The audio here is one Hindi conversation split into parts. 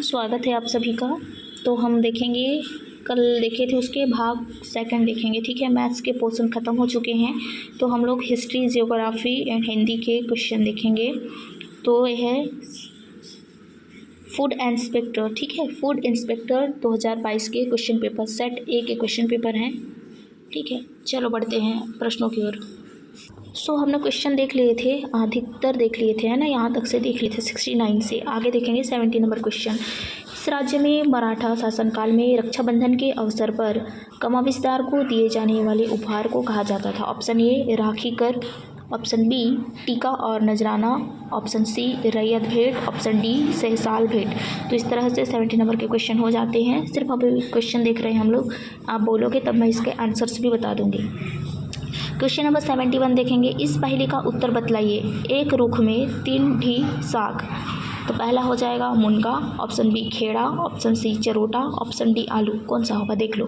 स्वागत है आप सभी का। तो हम देखेंगे, कल देखे थे उसके भाग सेकंड देखेंगे, ठीक है। मैथ्स के पोर्शन ख़त्म हो चुके हैं, तो हम लोग हिस्ट्री, जियोग्राफी एंड हिंदी के क्वेश्चन देखेंगे। तो यह है फूड इंस्पेक्टर, ठीक है। फूड इंस्पेक्टर 2022 के क्वेश्चन पेपर सेट ए के क्वेश्चन पेपर हैं, ठीक है। चलो बढ़ते हैं प्रश्नों की ओर। हमने क्वेश्चन देख लिए थे, अधिकतर देख लिए थे, है ना। यहाँ तक से देख लिए थे 69 से। आगे देखेंगे 70 नंबर क्वेश्चन। इस राज्य में मराठा शासनकाल में रक्षाबंधन के अवसर पर कमाविसदार को दिए जाने वाले उपहार को कहा जाता था। ऑप्शन ए राखी कर, ऑप्शन बी टीका और नजराना, ऑप्शन सी रैयत भेंट, ऑप्शन डी सहसाल भेंट। तो इस तरह से 70 नंबर के क्वेश्चन हो जाते हैं। सिर्फ अभी क्वेश्चन देख रहे हैं हम लोग, आप बोलोगे तब मैं इसके आंसर्स भी बता दूंगी। क्वेश्चन नंबर 71 देखेंगे। इस पहेली का उत्तर बतलाइए। एक रुख में 3 ढी साग। तो पहला हो जाएगा मुनगा, ऑप्शन बी खेड़ा, ऑप्शन सी चरोटा, ऑप्शन डी आलू। कौन सा होगा देख लो।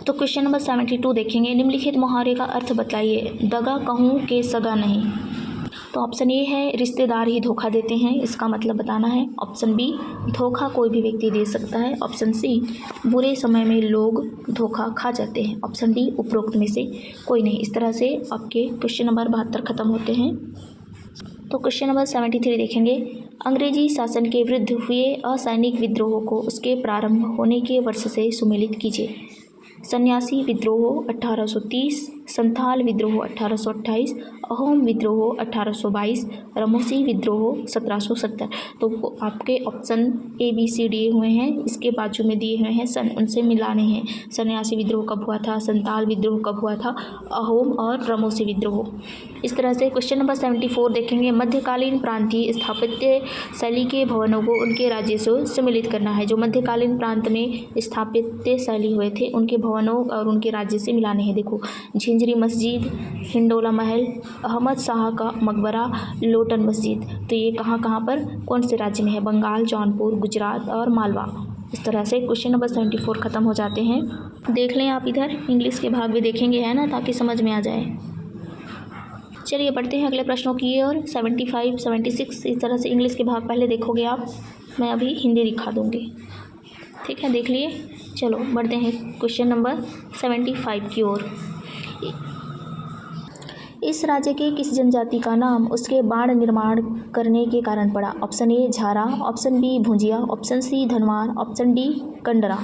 तो क्वेश्चन नंबर 72 देखेंगे। निम्नलिखित मुहावरे का अर्थ बतलाइए। दगा कहूँ के सगा नहीं। तो ऑप्शन ए है रिश्तेदार ही धोखा देते हैं, इसका मतलब बताना है। ऑप्शन बी धोखा कोई भी व्यक्ति दे सकता है। ऑप्शन सी बुरे समय में लोग धोखा खा जाते हैं। ऑप्शन डी उपरोक्त में से कोई नहीं। इस तरह से आपके क्वेश्चन नंबर 72 खत्म होते हैं। तो क्वेश्चन नंबर 73 देखेंगे। अंग्रेजी शासन के विरुद्ध हुए असैनिक विद्रोह को उसके प्रारंभ होने के वर्ष से सुमेलित कीजिए। सन्यासी विद्रोह 1830, संथाल विद्रोह 1828, अहोम विद्रोह 1822, रमोसी विद्रोह 1770। तो आपके ऑप्शन ए बी सी दिए हुए हैं, इसके बाजू में दिए हुए हैं सन, उनसे मिलाने हैं। सन्यासी विद्रोह कब हुआ था, संथाल विद्रोह कब हुआ था, अहोम और रमोसी विद्रोह। इस तरह से क्वेश्चन नंबर 74 देखेंगे। मध्यकालीन प्रांतीय स्थापत्य शैली के भवनों को उनके राज्य से सम्मिलित करना है। जो मध्यकालीन प्रांत में स्थापत्य शैली हुए थे उनके भवनों और उनके राज्य से मिलाने हैं। देखो, झिंझरी मस्जिद, हिंडोला महल, अहमद शाह का मकबरा, लोटन मस्जिद। तो ये कहाँ कहाँ पर कौन से राज्य में है? बंगाल, जौनपुर, गुजरात और मालवा। इस तरह से क्वेश्चन नंबर 74 ख़त्म हो जाते हैं। देख लें आप, इधर इंग्लिश के भाग भी देखेंगे, है ना, ताकि समझ में आ जाए। चलिए बढ़ते हैं अगले प्रश्नों की ओर। 75, 76 इस तरह से इंग्लिश के भाग पहले देखोगे आप, मैं अभी हिंदी दिखा दूँगी, ठीक है। देख लिए। चलो बढ़ते हैं क्वेश्चन नंबर 75 की ओर। इस राज्य के किस जनजाति का नाम उसके बाण निर्माण करने के कारण पड़ा? Option A Jhara, option B Bhujia, option C Dhanwar, option D Kandra.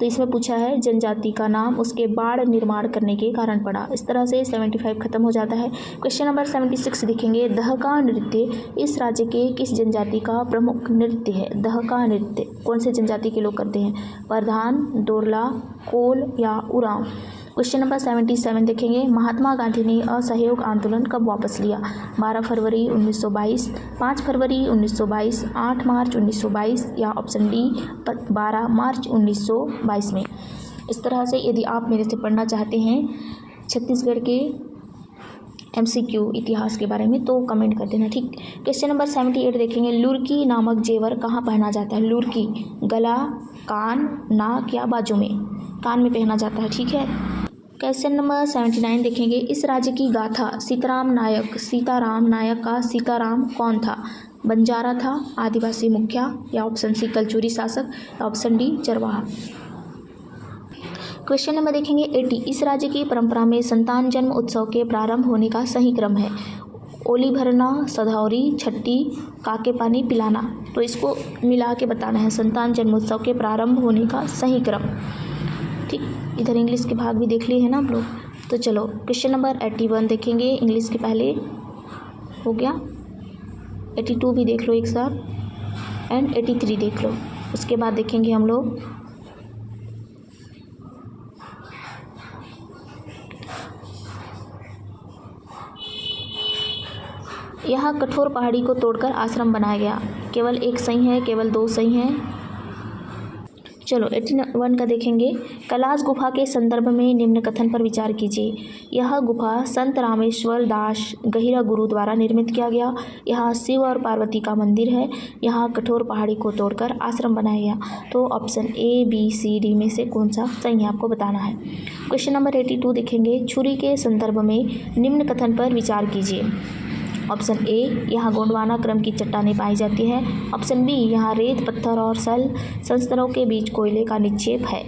तो इसमें पूछा है जनजाति का नाम उसके बाण निर्माण करने के कारण पड़ा। इस तरह से 75 खत्म हो जाता है। क्वेश्चन नंबर 76 देखेंगे। दहका नृत्य इस राज्य के किस जनजाति का प्रमुख नृत्य है? दहका नृत्य कौन से जनजाति के लोग करते हैं? प्रधान, डोरला, कोल या उरांव। क्वेश्चन नंबर 77 देखेंगे। महात्मा गांधी ने असहयोग आंदोलन कब वापस लिया? 12 फरवरी 1922, 5 फरवरी 1922, 8 मार्च 1922 या ऑप्शन डी 12 मार्च 1922 में। इस तरह से यदि आप मेरे से पढ़ना चाहते हैं छत्तीसगढ़ के MCQ इतिहास के बारे में तो कमेंट कर देना, ठीक। क्वेश्चन नंबर 78 देखेंगे। लुरकी नामक जेवर कहाँ पहना जाता है? लुरकी गला, कान, नाक या बाजू में? कान में पहना जाता है, ठीक है। क्वेश्चन नंबर 79 देखेंगे। इस राज्य की गाथा सीताराम नायक का सीताराम कौन था? बंजारा था, आदिवासी मुखिया या ऑप्शन सी कलचुरी शासक, ऑप्शन डी चरवाहा। क्वेश्चन नंबर देखेंगे 80। इस राज्य की परंपरा में संतान जन्म उत्सव के प्रारंभ होने का सही क्रम है? ओली भरना, सधौरी, छट्टी, काके पानी पिलाना। तो इसको मिला के बताना है संतान जन्म उत्सव के प्रारंभ होने का सही क्रम, ठीक। इधर इंग्लिश के भाग भी देख लिए हैं ना आप लोग। तो चलो क्वेश्चन नंबर 81 देखेंगे। इंग्लिश के पहले हो गया, 82 भी देख लो एक साथ एंड 83 देख लो। उसके बाद देखेंगे हम लोग यहाँ कठोर पहाड़ी को तोड़कर आश्रम बनाया गया। केवल एक सही है, केवल 2 सही हैं। चलो 81 का देखेंगे। कैलाश गुफा के संदर्भ में निम्न कथन पर विचार कीजिए। यह गुफा संत रामेश्वर दास गहिरा गुरु द्वारा निर्मित किया गया। यहाँ शिव और पार्वती का मंदिर है। यहाँ कठोर पहाड़ी को तोड़कर आश्रम बनाया गया। तो option A, B, C, D में से कौन सा सही है आपको बताना है। क्वेश्चन नंबर 82 देखेंगे। छुरी के संदर्भ में निम्न कथन पर विचार कीजिए। ऑप्शन ए, यहाँ गोंडवाना क्रम की चट्टानें पाई जाती है। ऑप्शन बी, यहाँ रेत, पत्थर और संस्तरों के बीच कोयले का निक्षेप है।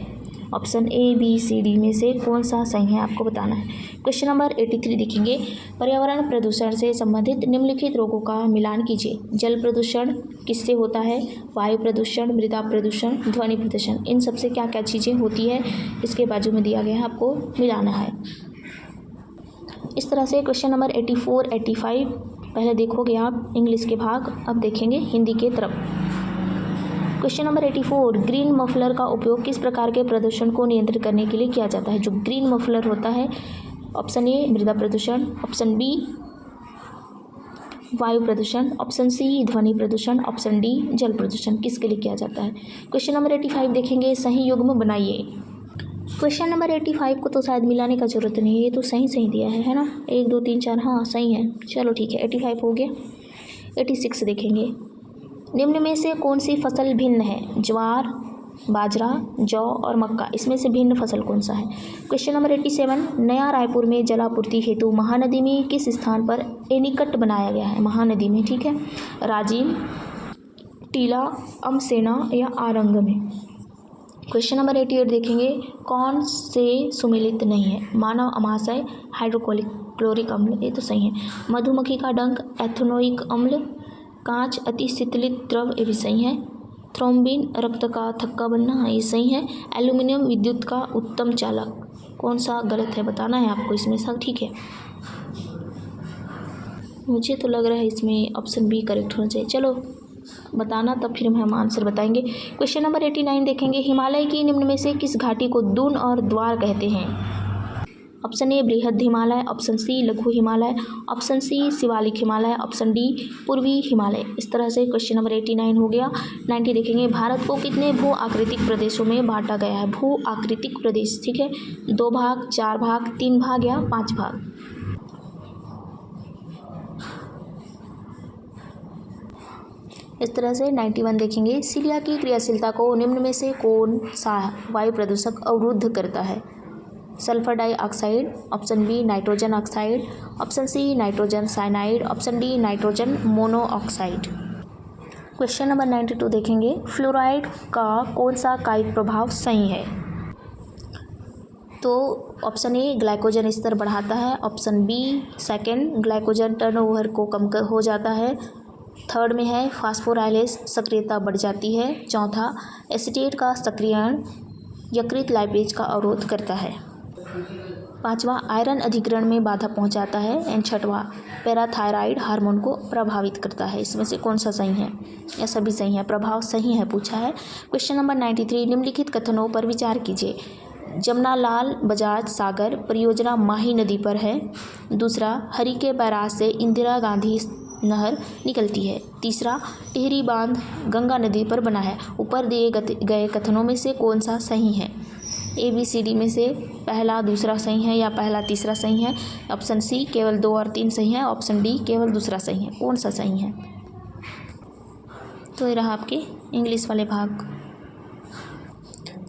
Option A, B, C, D में से कौन सा सही है आपको बताना है। क्वेश्चन नंबर 83 देखेंगे, पर्यावरण प्रदूषण से संबंधित निम्नलिखित रोगों का मिलान कीजिए। जल प्रदूषण किससे होता है? वायु प्रदूषण, मृदा प्रदूषण, ध्वनि प्रदूषण, इन सबसे क्या क्या चीज़ें होती है इसके बाजू में दिया गया है, आपको मिलाना है। इस तरह से क्वेश्चन नंबर 84, 85 पहले देखोगे आप इंग्लिश के भाग, अब देखेंगे हिंदी के तरफ। क्वेश्चन नंबर 84, ग्रीन मफलर का उपयोग किस प्रकार के प्रदूषण को नियंत्रित करने के लिए किया जाता है? जो ग्रीन मफलर होता है, ऑप्शन ए मृदा प्रदूषण, ऑप्शन बी वायु प्रदूषण, ऑप्शन सी ध्वनि प्रदूषण, ऑप्शन डी जल प्रदूषण, किसके लिए किया जाता है? क्वेश्चन नंबर 85 देखेंगे, सही युग्म बनाइए। क्वेश्चन नंबर 85 को तो शायद मिलाने का जरूरत नहीं है, ये तो सही दिया है ना, 1 2 3 4, हाँ सही है, चलो ठीक है, 85 हो गया। 86 देखेंगे, निम्न में से कौन सी फसल भिन्न है? ज्वार, बाजरा, जौ और मक्का, इसमें से भिन्न फसल कौन सा है? क्वेश्चन नंबर 87, नया रायपुर में जलापूर्ति हेतु महानदी में किस स्थान पर एनीकट बनाया गया है? महानदी में, ठीक है, राजीव, टीला, अमसेना या आरंग में। क्वेश्चन नंबर 88 देखेंगे, कौन से सुमेलित नहीं है? मानव अमाशय, हाइड्रोक्लोरिक अम्ल, ये तो सही है। मधुमक्खी का डंक, एथेनोइक अम्ल, कांच अति शीतलित द्रव, ये भी सही है। थ्रोम्बिन, रक्त का थक्का बनना, ये सही है। एल्यूमिनियम, विद्युत का उत्तम चालक, कौन सा गलत है बताना है आपको, इसमें सब ठीक है। मुझे तो लग रहा है इसमें ऑप्शन बी करेक्ट होना चाहिए, चलो बताना तब फिर हम आंसर बताएंगे। क्वेश्चन नंबर 89 देखेंगे, हिमालय की निम्न में से किस घाटी को दून और द्वार कहते हैं? ऑप्शन ए बृहद हिमालय, ऑप्शन सी लघु Himalaya, option C Shivalik Himalaya, option D पूर्वी हिमालय। इस तरह से क्वेश्चन नंबर 89 हो गया। 90 देखेंगे, भारत को कितने भू आकृतिक प्रदेशों में बांटा गया है? भू आकृतिक प्रदेश, ठीक है, 2 भाग, 4 भाग, 3 भाग या 5 भाग। इस तरह से 91 देखेंगे, सीलिया की क्रियाशीलता को निम्न में से कौन सा वायु प्रदूषक अवरुद्ध करता है? Sulphur dioxide, option B nitrogen oxide, option C nitrogen cyanide, option D nitrogen monoxide. Question number 92 देखेंगे, फ्लोराइड का कौन सा कायिक प्रभाव सही है? तो ऑप्शन ए ग्लाइकोजन स्तर बढ़ाता है, option B second glycogen turnover को कम हो जाता है, थर्ड में है फास्फोराइलेज सक्रियता बढ़ जाती है, चौथा एसीटेट का सक्रियण यकृत लाइपेज का अवरोध करता है, पांचवा आयरन अधिग्रहण में बाधा पहुंचाता है, एंड छठवां पैराथायराइड हार्मोन को प्रभावित करता है। इसमें से कौन सा सही है? या सभी सही है, प्रभाव सही है पूछा है। क्वेश्चन नंबर 93, निम्नलिखित कथनों पर विचार कीजिए। जमनालाल बजाज सागर परियोजना माही नदी पर है। दूसरा, हरिके बैराज से इंदिरा गांधी नहर निकलती है। तीसरा, टिहरी बांध गंगा नदी पर बना है। ऊपर दिए गए कथनों में से कौन सा सही है? ए बी सी डी में से पहला दूसरा सही है या पहला तीसरा सही है? ऑप्शन सी केवल 2 और 3 सही है, ऑप्शन डी केवल दूसरा सही है, कौन सा सही है? तो ये रहा आपके इंग्लिश वाले भाग।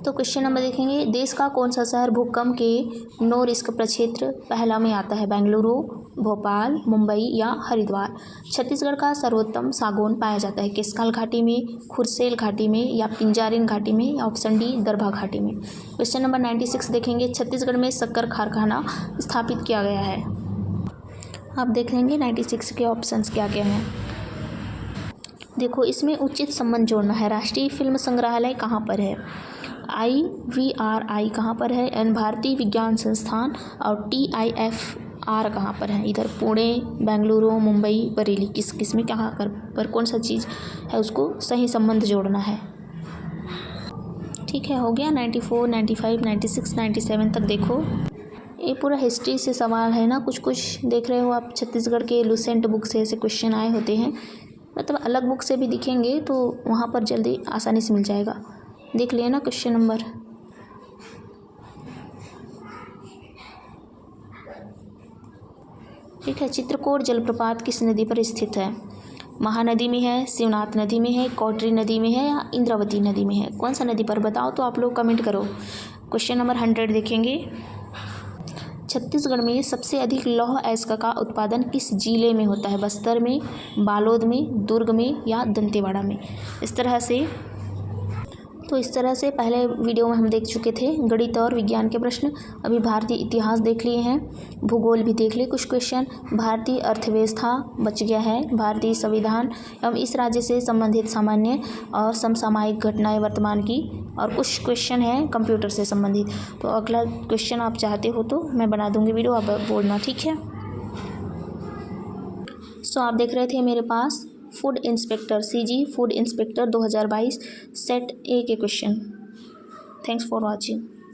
तो क्वेश्चन नंबर देखेंगे, देश का कौन सा शहर भूकंप के नो रिस्क प्रक्षेत्र पहला में आता है? बेंगलुरु, भोपाल, मुंबई या हरिद्वार। छत्तीसगढ़ का सर्वोत्तम सागौन पाया जाता है केशकाल घाटी में, खुरसेल घाटी में या पिंजारिन घाटी में, या ऑप्शन डी दरभा घाटी में। क्वेश्चन नंबर 96 देखेंगे, छत्तीसगढ़ में शक्कर कारखाना स्थापित किया गया है। आप देख लेंगे 96 के ऑप्शंस क्या क्या हैं। देखो, इसमें उचित संबंध जोड़ना है। राष्ट्रीय फिल्म संग्रहालय कहाँ पर है? IVRI कहाँ पर है? एन भारतीय विज्ञान संस्थान। और TIFR कहाँ पर है? इधर पुणे, बेंगलुरु, मुंबई, बरेली, किस में कहाँ पर कौन सा चीज़ है, उसको सही संबंध जोड़ना है। ठीक है, हो गया। 94, 95, 96, 97 तक देखो। ये पूरा हिस्ट्री से सवाल है ना, कुछ देख रहे हो आप। छत्तीसगढ़ के लुसेंट बुक से ऐसे क्वेश्चन आए होते हैं, मतलब अलग बुक से भी दिखेंगे तो वहाँ पर जल्दी आसानी से मिल जाएगा। देख लिया ना क्वेश्चन नंबर। ठीक है, चित्रकोट जलप्रपात किस नदी पर स्थित है? महानदी में है, शिवनाथ नदी में है, कौटरी नदी में है या इंद्रावती नदी में है? कौन सा नदी पर बताओ तो आप लोग कमेंट करो। क्वेश्चन नंबर 100 देखेंगे, छत्तीसगढ़ में सबसे अधिक लौह अयस्क का उत्पादन किस जिले में होता है? बस्तर में, बालोद में, दुर्ग में या दंतेवाड़ा में? इस तरह से पहले वीडियो में हम देख चुके थे गणित और विज्ञान के प्रश्न। अभी भारतीय इतिहास देख लिए हैं, भूगोल भी देख लिए कुछ क्वेश्चन, भारतीय अर्थव्यवस्था बच गया है, भारतीय संविधान एवं इस राज्य से संबंधित सामान्य और समसामयिक घटनाएं वर्तमान की, और कुछ क्वेश्चन हैं कंप्यूटर से संबंधित। तो अगला क्वेश्चन आप चाहते हो तो मैं बना दूंगी वीडियो, आप बोलना, ठीक है। सो आप देख रहे थे मेरे पास food inspector CG food inspector 2022 set A के क्वेश्चन। Thanks for watching.